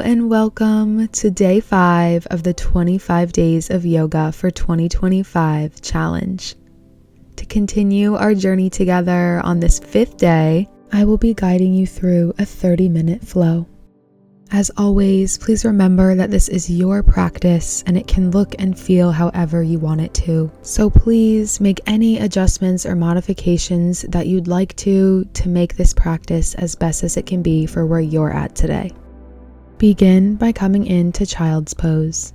and welcome to day 5 of the 25 Days of Yoga for 2025 challenge. To continue our journey together on this 5th day, I will be guiding you through a 30-minute flow. As always, please remember that this is your practice and it can look and feel however you want it to. So please make any adjustments or modifications that you'd like to make this practice as best as it can be for where you're at today. Begin by coming into child's pose.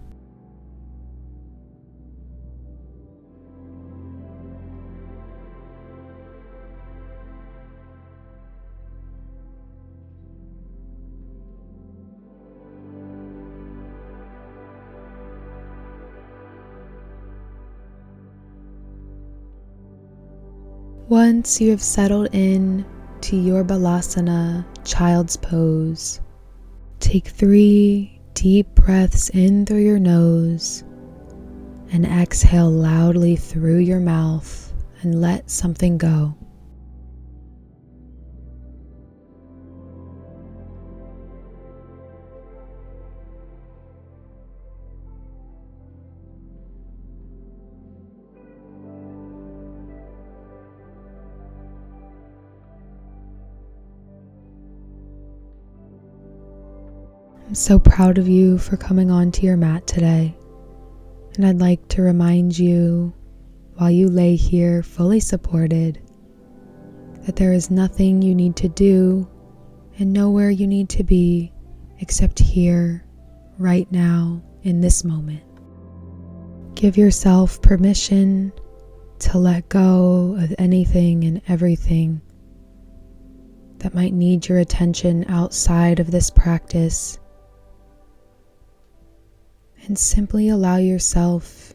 Once you have settled in to your balasana, child's pose, take 3 deep breaths in through your nose and exhale loudly through your mouth and let something go. I'm so proud of you for coming onto your mat today, and I'd like to remind you, while you lay here fully supported, that there is nothing you need to do and nowhere you need to be except here, right now, in this moment. Give yourself permission to let go of anything and everything that might need your attention outside of this practice, and simply allow yourself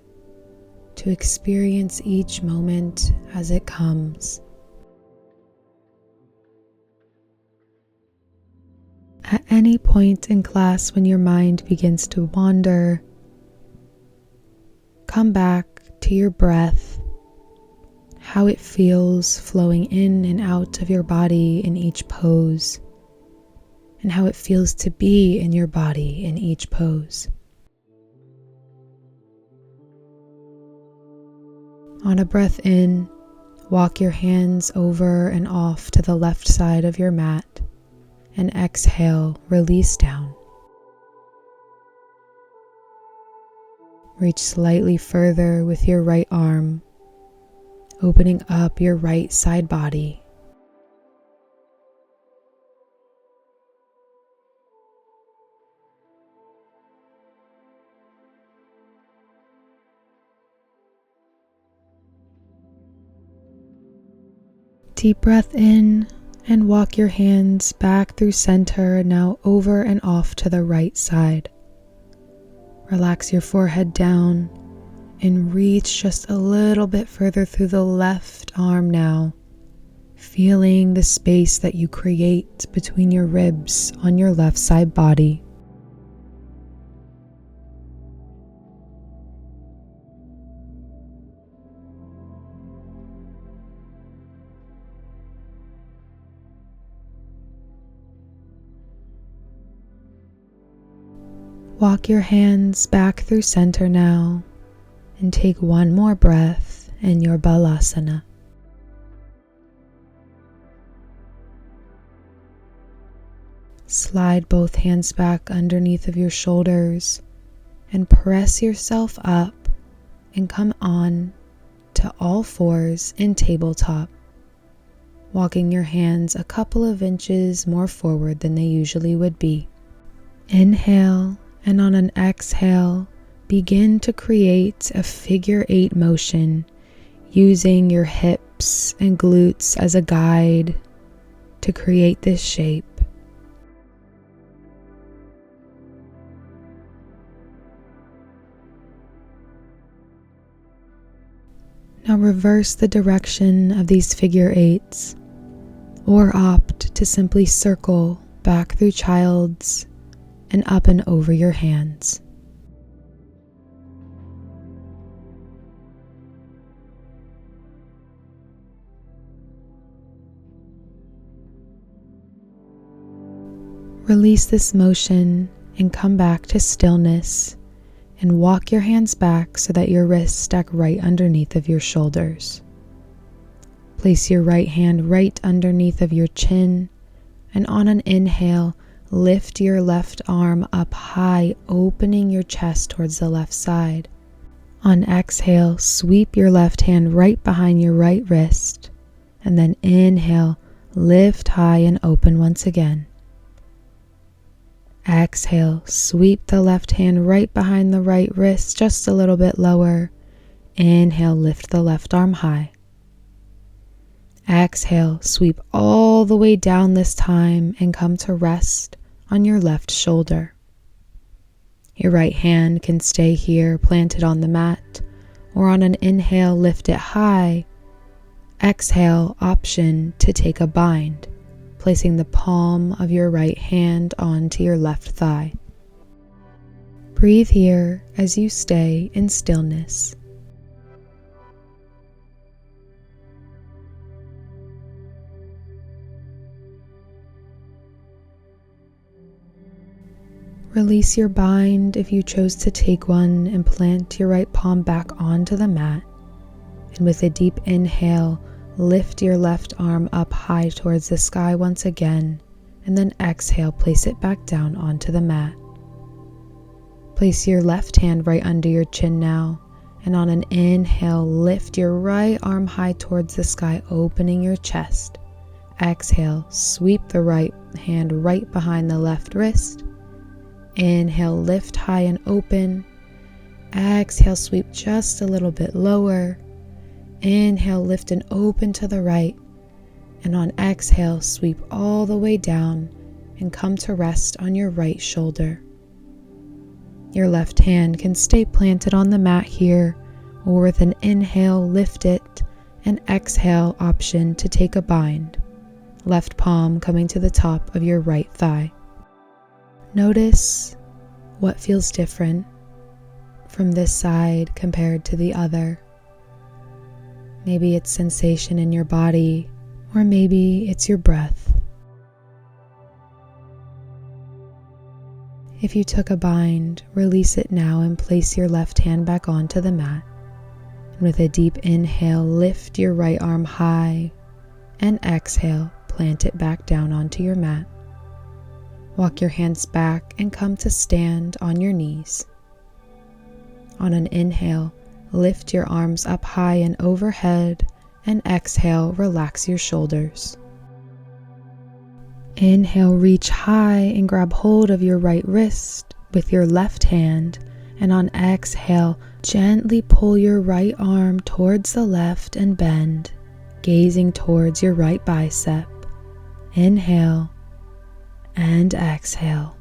to experience each moment as it comes. At any point in class when your mind begins to wander, come back to your breath, how it feels flowing in and out of your body in each pose, and how it feels to be in your body in each pose. On a breath in, walk your hands over and off to the left side of your mat, and exhale, release down. Reach slightly further with your right arm, opening up your right side body. Deep breath in and walk your hands back through center, now over and off to the right side. Relax your forehead down and reach just a little bit further through the left arm now, feeling the space that you create between your ribs on your left side body. Walk your hands back through center now and take one more breath in your balasana. Slide both hands back underneath of your shoulders and press yourself up and come on to all fours in tabletop, walking your hands a couple of inches more forward than they usually would be. Inhale. And on an exhale, begin to create a figure 8 motion using your hips and glutes as a guide to create this shape. Now reverse the direction of these figure 8s, or opt to simply circle back through child's and up and over your hands. Release this motion and come back to stillness and walk your hands back so that your wrists stack right underneath of your shoulders. Place your right hand right underneath of your chin, and on an inhale, lift your left arm up high, opening your chest towards the left side. On exhale, sweep your left hand right behind your right wrist, and then inhale, lift high and open once again. Exhale, sweep the left hand right behind the right wrist just a little bit lower. Inhale, lift the left arm high. Exhale, sweep all the way down this time and come to rest on your left shoulder. Your right hand can stay here planted on the mat, or on an inhale, lift it high. Exhale, option to take a bind, placing the palm of your right hand onto your left thigh. Breathe here as you stay in stillness. Release your bind if you chose to take one and plant your right palm back onto the mat. And with a deep inhale, lift your left arm up high towards the sky once again, and then exhale, place it back down onto the mat. Place your left hand right under your chin now, and on an inhale, lift your right arm high towards the sky, opening your chest. Exhale, sweep the right hand right behind the left wrist. Inhale, lift high and open. Exhale, sweep just a little bit lower. Inhale, lift and open to the right. And on exhale, sweep all the way down and come to rest on your right shoulder. Your left hand can stay planted on the mat here, or with an inhale, lift it, and exhale, option to take a bind. Left palm coming to the top of your right thigh. Notice what feels different from this side compared to the other. Maybe it's sensation in your body, or maybe it's your breath. If you took a bind, release it now and place your left hand back onto the mat. And with a deep inhale, lift your right arm high, and exhale, plant it back down onto your mat. Walk your hands back and come to stand on your knees. On an inhale, lift your arms up high and overhead, and exhale, relax your shoulders. Inhale, reach high and grab hold of your right wrist with your left hand, and on exhale, gently pull your right arm towards the left and bend, gazing towards your right bicep. Inhale and exhale.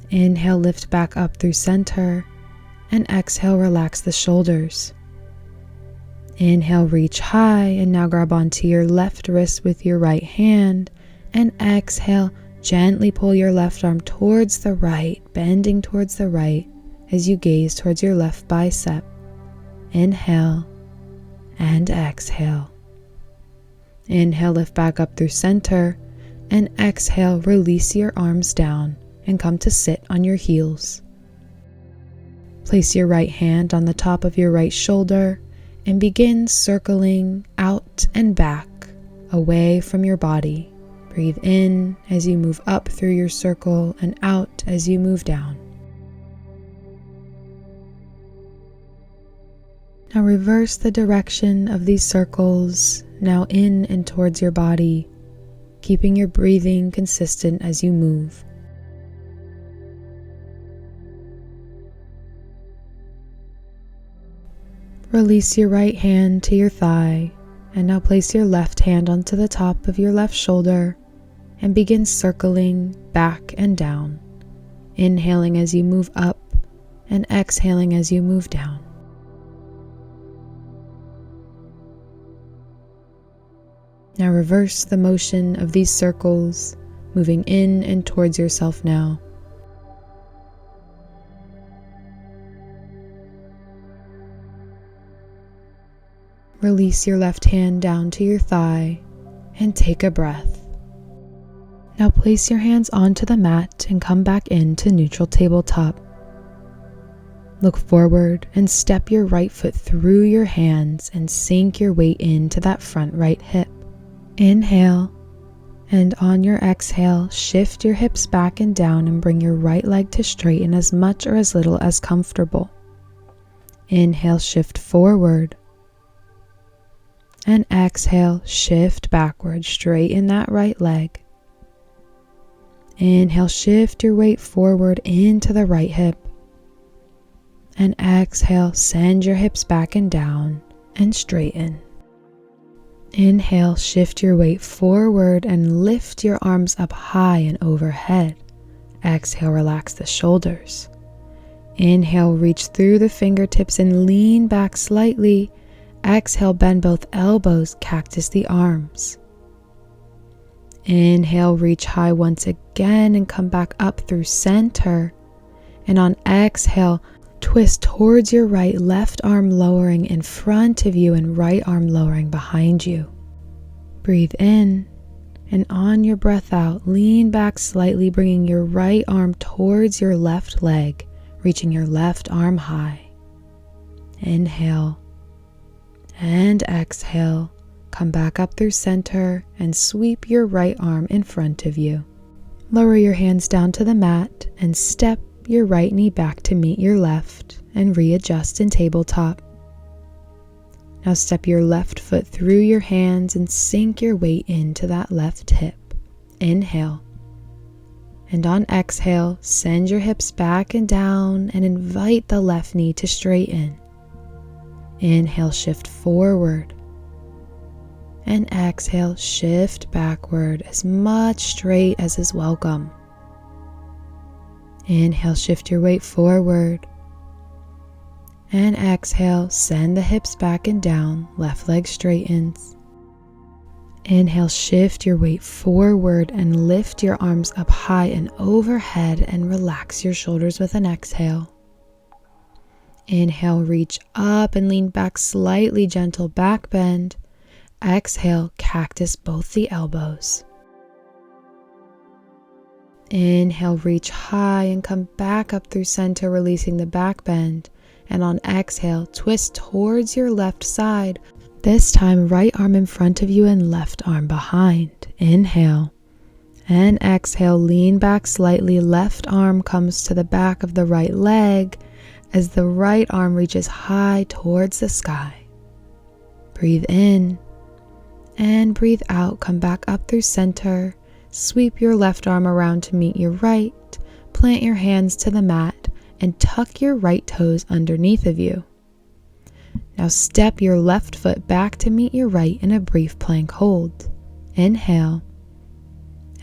Inhale, lift back up through center, and exhale, relax the shoulders. Inhale, reach high, and now grab onto your left wrist with your right hand, and exhale, gently pull your left arm towards the right, bending towards the right as you gaze towards your left bicep. Inhale and exhale. Inhale, lift back up through center, and exhale, release your arms down and come to sit on your heels. Place your right hand on the top of your right shoulder and begin circling out and back, away from your body. Breathe in as you move up through your circle and out as you move down. Now reverse the direction of these circles, now in and towards your body, keeping your breathing consistent as you move. Release your right hand to your thigh, and now place your left hand onto the top of your left shoulder and begin circling back and down, inhaling as you move up and exhaling as you move down. Now reverse the motion of these circles, moving in and towards yourself now. Release your left hand down to your thigh and take a breath. Now place your hands onto the mat and come back into neutral tabletop. Look forward and step your right foot through your hands and sink your weight into that front right hip. Inhale, and on your exhale, shift your hips back and down and bring your right leg to straighten as much or as little as comfortable. Inhale, shift forward. And exhale, shift backward, straighten that right leg. Inhale, shift your weight forward into the right hip. And exhale, send your hips back and down and straighten. Inhale, shift your weight forward and lift your arms up high and overhead. Exhale, relax the shoulders. Inhale, reach through the fingertips and lean back slightly. Exhale, bend both elbows, cactus the arms. Inhale, reach high once again and come back up through center. And on exhale, twist towards your right, left arm lowering in front of you and right arm lowering behind you. Breathe in, and on your breath out, lean back slightly, bringing your right arm towards your left leg, reaching your left arm high. Inhale and exhale. Come back up through center and sweep your right arm in front of you. Lower your hands down to the mat and step your right knee back to meet your left and readjust in tabletop. Now step your left foot through your hands and sink your weight into that left hip. Inhale. And on exhale, send your hips back and down and invite the left knee to straighten. Inhale, shift forward. And exhale, shift backward as much straight as is welcome. Inhale, shift your weight forward. And exhale, send the hips back and down, left leg straightens. Inhale, shift your weight forward and lift your arms up high and overhead and relax your shoulders with an exhale. Inhale, reach up and lean back slightly, gentle back bend. Exhale, cactus both the elbows. Inhale, reach high and come back up through center, releasing the back bend. And on exhale, twist towards your left side. This time, right arm in front of you and left arm behind. Inhale. And exhale, lean back slightly. Left arm comes to the back of the right leg as the right arm reaches high towards the sky. Breathe in and breathe out. Come back up through center. Sweep your left arm around to meet your right. Plant your hands to the mat and tuck your right toes underneath of you. Now step your left foot back to meet your right in a brief plank hold. Inhale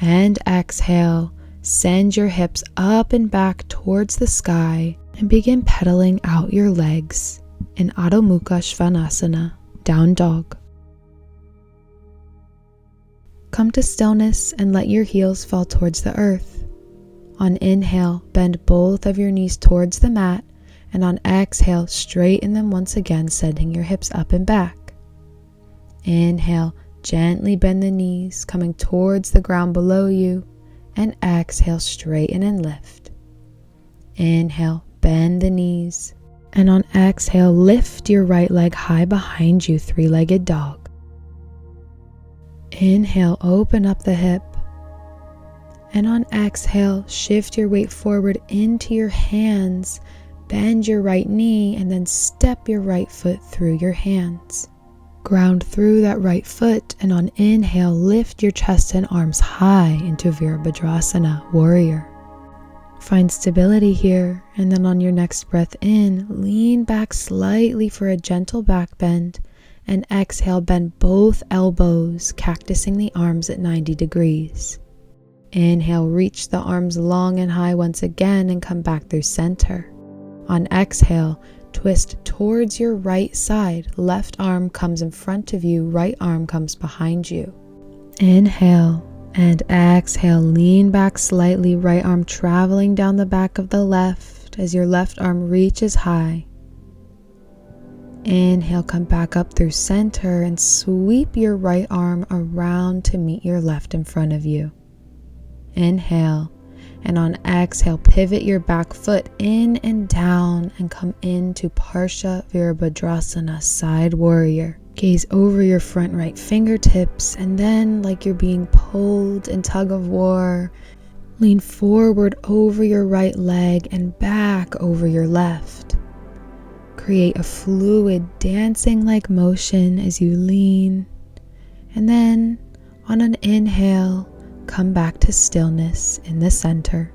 and exhale. Send your hips up and back towards the sky and begin pedaling out your legs in Adho Mukha Svanasana, down dog. Come to stillness and let your heels fall towards the earth. On inhale, bend both of your knees towards the mat, and on exhale, straighten them once again, sending your hips up and back. Inhale, gently bend the knees, coming towards the ground below you, and exhale, straighten and lift. Inhale, bend the knees, and on exhale, lift your right leg high behind you, three-legged dog. Inhale, open up the hip. And on exhale, shift your weight forward into your hands. Bend your right knee and then step your right foot through your hands. Ground through that right foot, and on inhale, lift your chest and arms high into Virabhadrasana, warrior. Find stability here, and then on your next breath in, lean back slightly for a gentle back bend. And exhale, bend both elbows, cactusing the arms at 90 degrees. Inhale, reach the arms long and high once again and come back through center. On exhale, twist towards your right side. Left arm comes in front of you, right arm comes behind you. Inhale and exhale, lean back slightly, right arm traveling down the back of the left as your left arm reaches high. Inhale, come back up through center and sweep your right arm around to meet your left in front of you. Inhale. And on exhale, pivot your back foot in and down and come into Parsha Virabhadrasana, side warrior. Gaze over your front right fingertips, and then, like you're being pulled in tug of war, lean forward over your right leg and back over your left. Create a fluid dancing-like motion as you lean, and then on an inhale, come back to stillness in the center.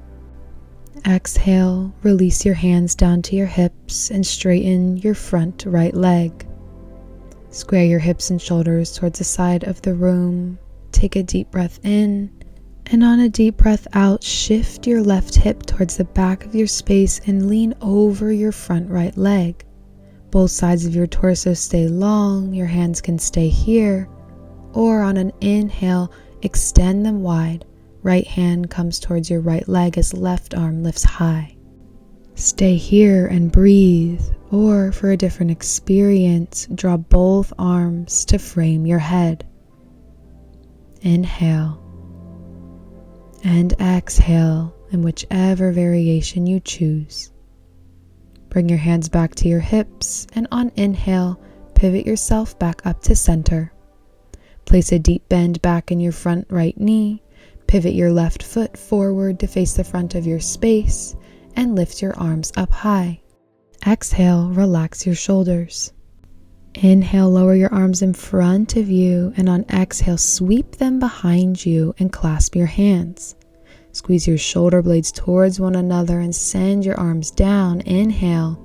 Exhale, release your hands down to your hips and straighten your front right leg. Square your hips and shoulders towards the side of the room. Take a deep breath in, and on a deep breath out, shift your left hip towards the back of your space and lean over your front right leg. Both sides of your torso stay long, your hands can stay here, or on an inhale, extend them wide. Right hand comes towards your right leg as left arm lifts high. Stay here and breathe, or for a different experience, draw both arms to frame your head. Inhale and exhale in whichever variation you choose. Bring your hands back to your hips, and on inhale, pivot yourself back up to center. Place a deep bend back in your front right knee, pivot your left foot forward to face the front of your space, and lift your arms up high. Exhale, relax your shoulders. Inhale, lower your arms in front of you, and on exhale, sweep them behind you and clasp your hands. Squeeze your shoulder blades towards one another and send your arms down. Inhale,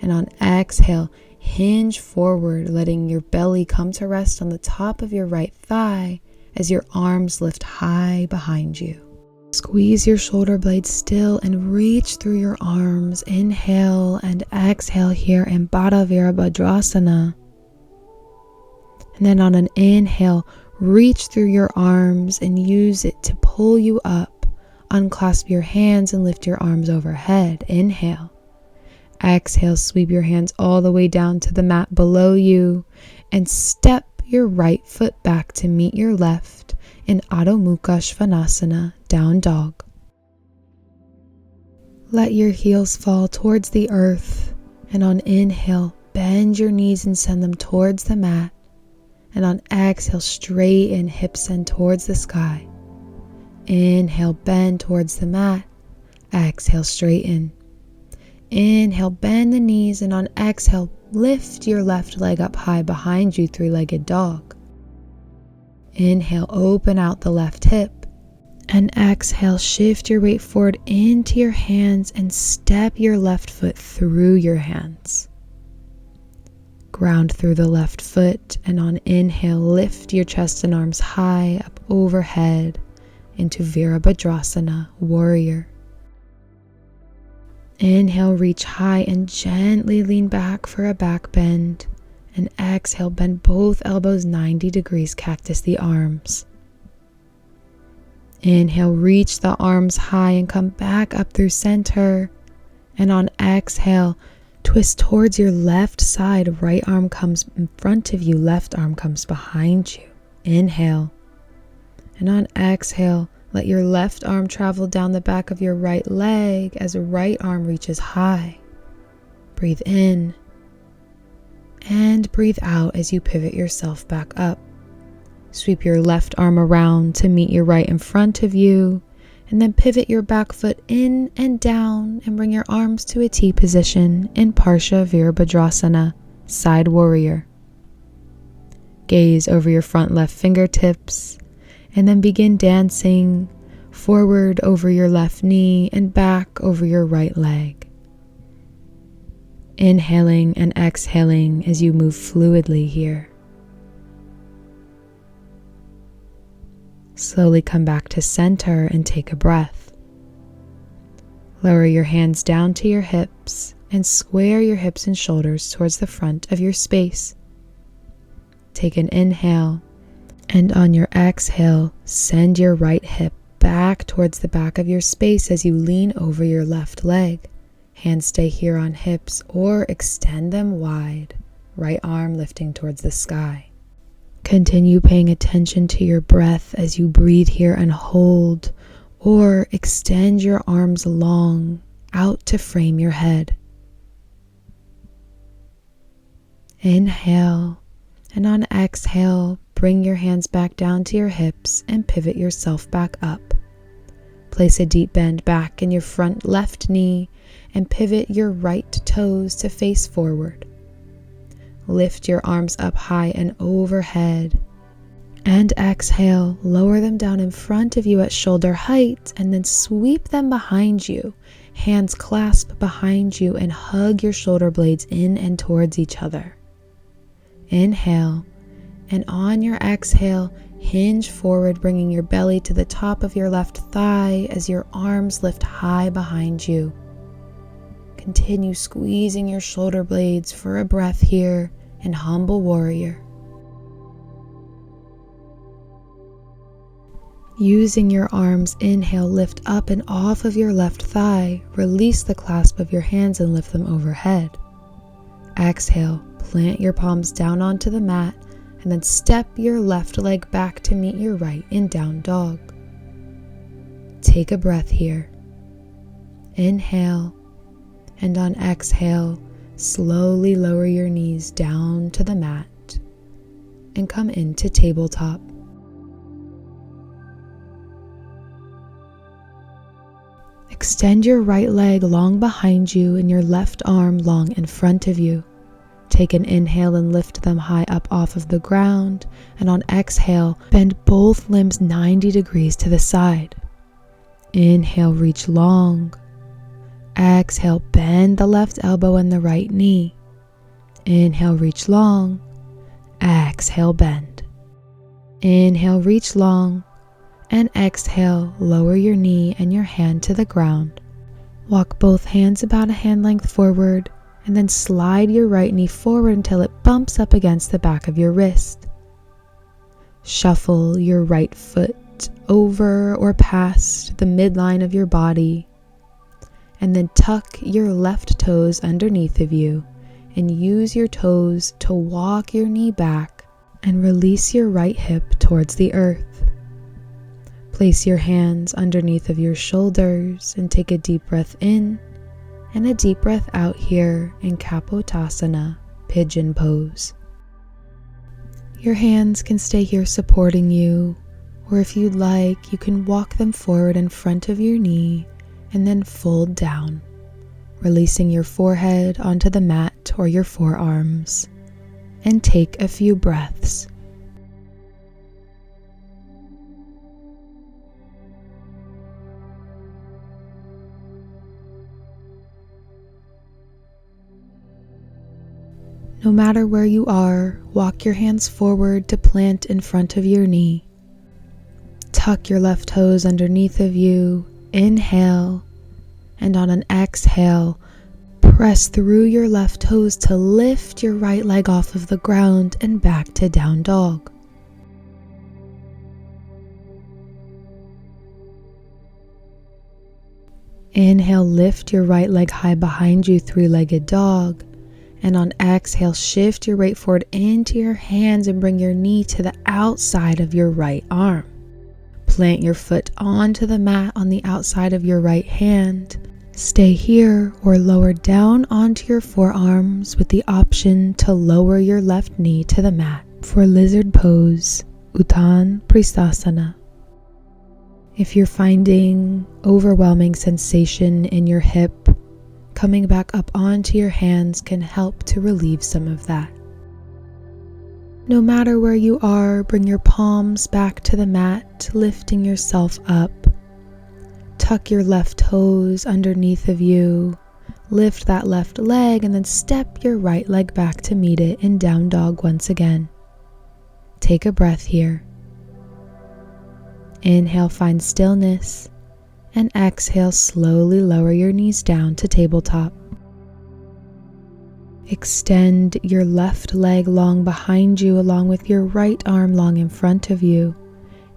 and on exhale, hinge forward, letting your belly come to rest on the top of your right thigh as your arms lift high behind you. Squeeze your shoulder blades still and reach through your arms. Inhale and exhale here in Baddha Virabhadrasana. And then on an inhale, reach through your arms and use it to pull you up. Unclasp your hands and lift your arms overhead. Inhale. Exhale, sweep your hands all the way down to the mat below you and step your right foot back to meet your left in Adho Mukha Svanasana, down dog. Let your heels fall towards the earth, and on inhale, bend your knees and send them towards the mat, and on exhale, straighten hips and towards the sky. Inhale, bend towards the mat. Exhale, straighten. Inhale, bend the knees, and on exhale, lift your left leg up high behind you, three-legged dog. Inhale, open out the left hip, and exhale, shift your weight forward into your hands and step your left foot through your hands. Ground through the left foot, and on inhale, lift your chest and arms high up overhead into Virabhadrasana, warrior. Inhale, reach high and gently lean back for a back bend. And exhale, bend both elbows 90 degrees, cactus the arms. Inhale, reach the arms high and come back up through center. And on exhale, twist towards your left side. Right arm comes in front of you, left arm comes behind you. Inhale. And on exhale, let your left arm travel down the back of your right leg as right arm reaches high. Breathe in and breathe out as you pivot yourself back up. Sweep your left arm around to meet your right in front of you, and then pivot your back foot in and down and bring your arms to a T position in Parsha Virabhadrasana, side warrior. Gaze over your front left fingertips, and then begin dancing forward over your left knee and back over your right leg. Inhaling and exhaling as you move fluidly here. Slowly come back to center and take a breath. Lower your hands down to your hips and square your hips and shoulders towards the front of your space. Take an inhale, and on your exhale, send your right hip back towards the back of your space as you lean over your left leg. Hands stay here on hips or extend them wide, right arm lifting towards the sky. Continue paying attention to your breath as you breathe here and hold, or extend your arms long out to frame your head. Inhale, and on exhale, bring your hands back down to your hips and pivot yourself back up. Place a deep bend back in your front left knee and pivot your right toes to face forward. Lift your arms up high and overhead. And exhale, lower them down in front of you at shoulder height and then sweep them behind you. Hands clasp behind you and hug your shoulder blades in and towards each other. Inhale, and on your exhale, hinge forward, bringing your belly to the top of your left thigh as your arms lift high behind you. Continue squeezing your shoulder blades for a breath here in Humble Warrior. Using your arms, inhale, lift up and off of your left thigh. Release the clasp of your hands and lift them overhead. Exhale, plant your palms down onto the mat and then step your left leg back to meet your right in Down Dog. Take a breath here. Inhale, and on exhale, slowly lower your knees down to the mat and come into tabletop. Extend your right leg long behind you and your left arm long in front of you. Take an inhale and lift them high up off of the ground, and on exhale, bend both limbs 90 degrees to the side. Inhale, reach long. Exhale, bend the left elbow and the right knee. Inhale, reach long. Exhale, bend. Inhale, reach long. And exhale, lower your knee and your hand to the ground. Walk both hands about a hand length forward and then slide your right knee forward until it bumps up against the back of your wrist. Shuffle your right foot over or past the midline of your body and then tuck your left toes underneath of you and use your toes to walk your knee back and release your right hip towards the earth. Place your hands underneath of your shoulders and take a deep breath in and a deep breath out here in Kapotasana, pigeon pose. Your hands can stay here supporting you, or if you'd like, you can walk them forward in front of your knee and then fold down, releasing your forehead onto the mat or your forearms, and take a few breaths. No matter where you are, walk your hands forward to plant in front of your knee. Tuck your left toes underneath of you. Inhale, and on an exhale, press through your left toes to lift your right leg off of the ground and back to Down Dog. Inhale, lift your right leg high behind you, three-legged dog. And on exhale, shift your weight forward into your hands and bring your knee to the outside of your right arm. Plant your foot onto the mat on the outside of your right hand. Stay here or lower down onto your forearms with the option to lower your left knee to the mat for lizard pose, Uttan Pristhasana. If you're finding overwhelming sensation in your hip, coming back up onto your hands can help to relieve some of that. No matter where you are, bring your palms back to the mat, lifting yourself up. Tuck your left toes underneath of you. Lift that left leg and then step your right leg back to meet it in Down Dog once again. Take a breath here. Inhale, find stillness. And exhale, slowly lower your knees down to tabletop. Extend your left leg long behind you along with your right arm long in front of you.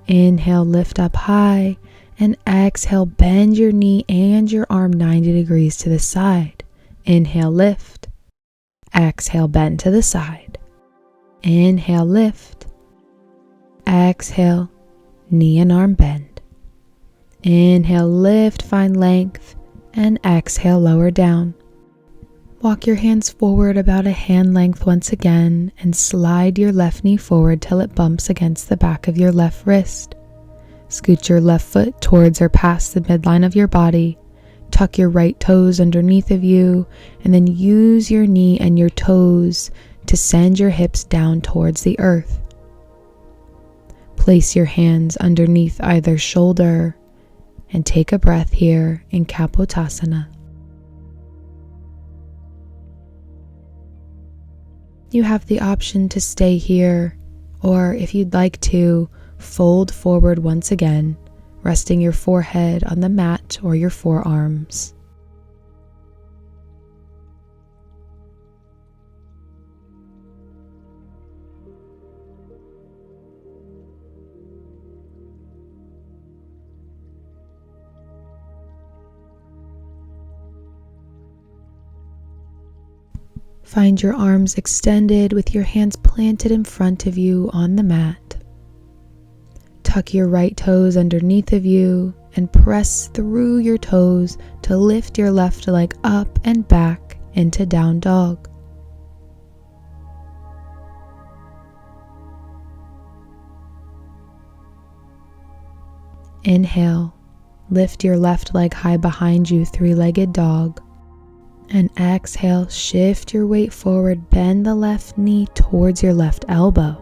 Inhale, lift up high, and exhale, bend your knee and your arm 90 degrees to the side. Inhale, lift. Exhale, bend to the side. Inhale, lift. Exhale, knee and arm bend. Inhale, lift, find length, and exhale, lower down. Walk your hands forward about a hand length once again and slide your left knee forward till it bumps against the back of your left wrist. Scoot your left foot towards or past the midline of your body. Tuck your right toes underneath of you, and then use your knee and your toes to send your hips down towards the earth. Place your hands underneath either shoulder and take a breath here in Kapotasana. You have the option to stay here, or if you'd like to, fold forward once again, resting your forehead on the mat or your forearms. Find your arms extended with your hands planted in front of you on the mat. Tuck your right toes underneath of you and press through your toes to lift your left leg up and back into down dog. Inhale, lift your left leg high behind you, three-legged dog. And exhale, shift your weight forward, bend the left knee towards your left elbow.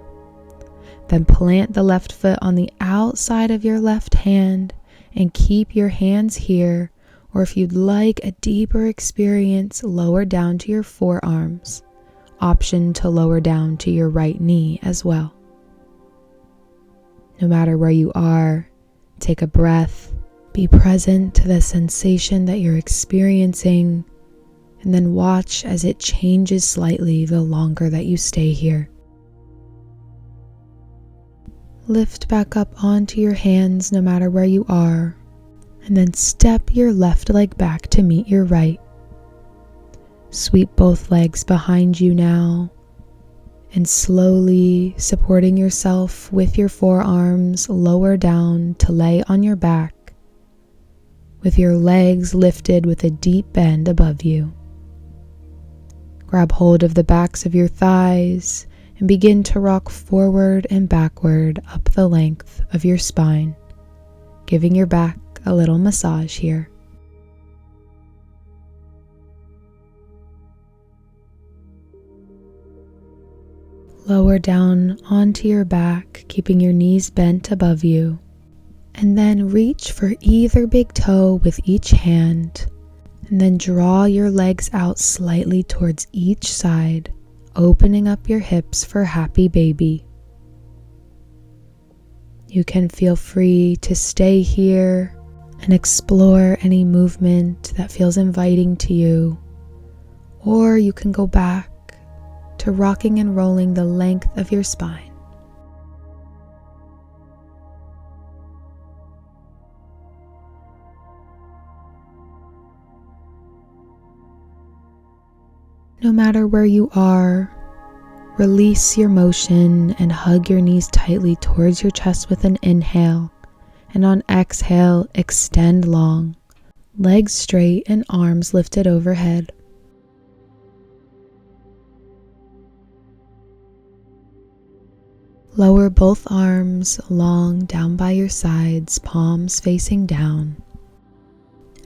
Then plant the left foot on the outside of your left hand and keep your hands here, or if you'd like a deeper experience, lower down to your forearms. Option to lower down to your right knee as well. No matter where you are, take a breath, be present to the sensation that you're experiencing, and then watch as it changes slightly the longer that you stay here. Lift back up onto your hands no matter where you are, and then step your left leg back to meet your right. Sweep both legs behind you now, and slowly supporting yourself with your forearms, lower down to lay on your back, with your legs lifted with a deep bend above you. Grab hold of the backs of your thighs and begin to rock forward and backward up the length of your spine, giving your back a little massage here. Lower down onto your back, keeping your knees bent above you, and then reach for either big toe with each hand. And then draw your legs out slightly towards each side, opening up your hips for happy baby. You can feel free to stay here and explore any movement that feels inviting to you, or you can go back to rocking and rolling the length of your spine. No matter where you are, release your motion and hug your knees tightly towards your chest with an inhale, and on exhale, extend long, legs straight and arms lifted overhead. Lower both arms long down by your sides, palms facing down,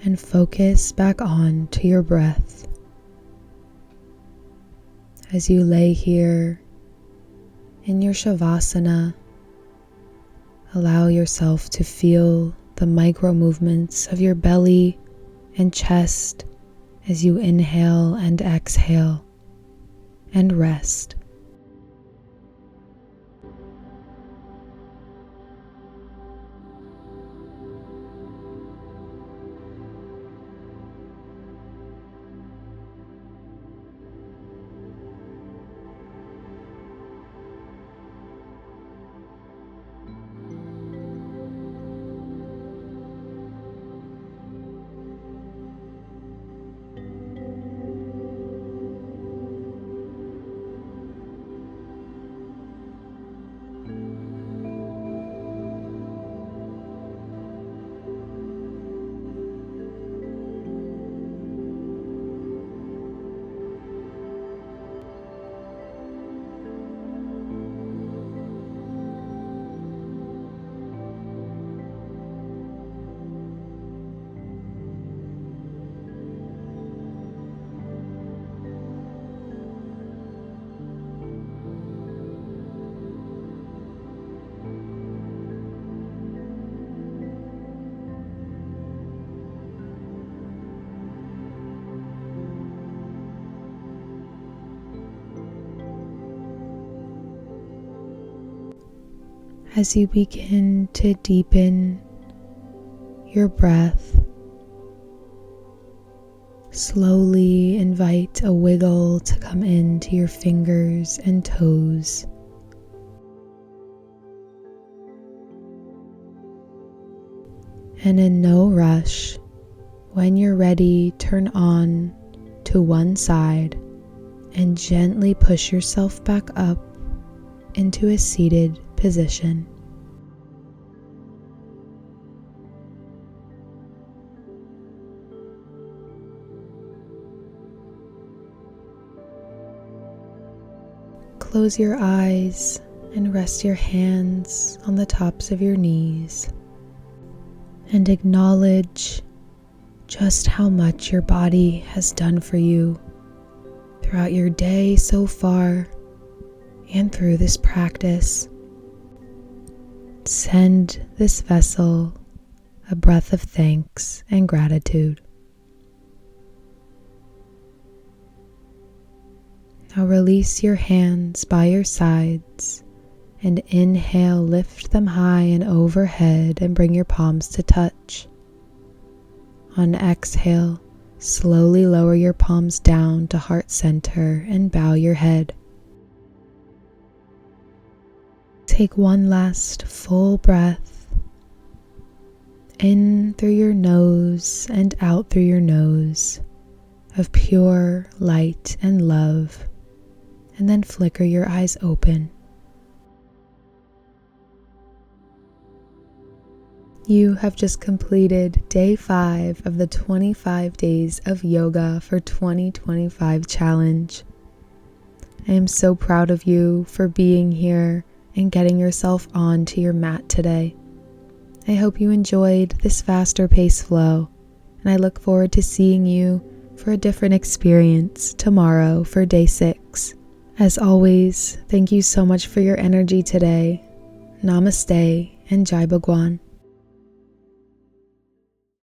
and focus back on to your breath. As you lay here in your Shavasana, allow yourself to feel the micro movements of your belly and chest as you inhale and exhale, and rest. As you begin to deepen your breath, slowly invite a wiggle to come into your fingers and toes. And in no rush, when you're ready, turn on to one side and gently push yourself back up into a seated position. Close your eyes and rest your hands on the tops of your knees and acknowledge just how much your body has done for you throughout your day so far and through this practice. Send this vessel a breath of thanks and gratitude. Now release your hands by your sides and inhale, lift them high and overhead and bring your palms to touch. On exhale, slowly lower your palms down to heart center and bow your head. Take one last full breath in through your nose and out through your nose of pure light and love, and then flicker your eyes open. You have just completed day 5 of the 25 days of yoga for 2025 challenge. I am so proud of you for being here and getting yourself onto your mat today. I hope you enjoyed this faster pace flow, and I look forward to seeing you for a different experience tomorrow for day 6. As always, thank you so much for your energy today. Namaste and Jai Bhagwan.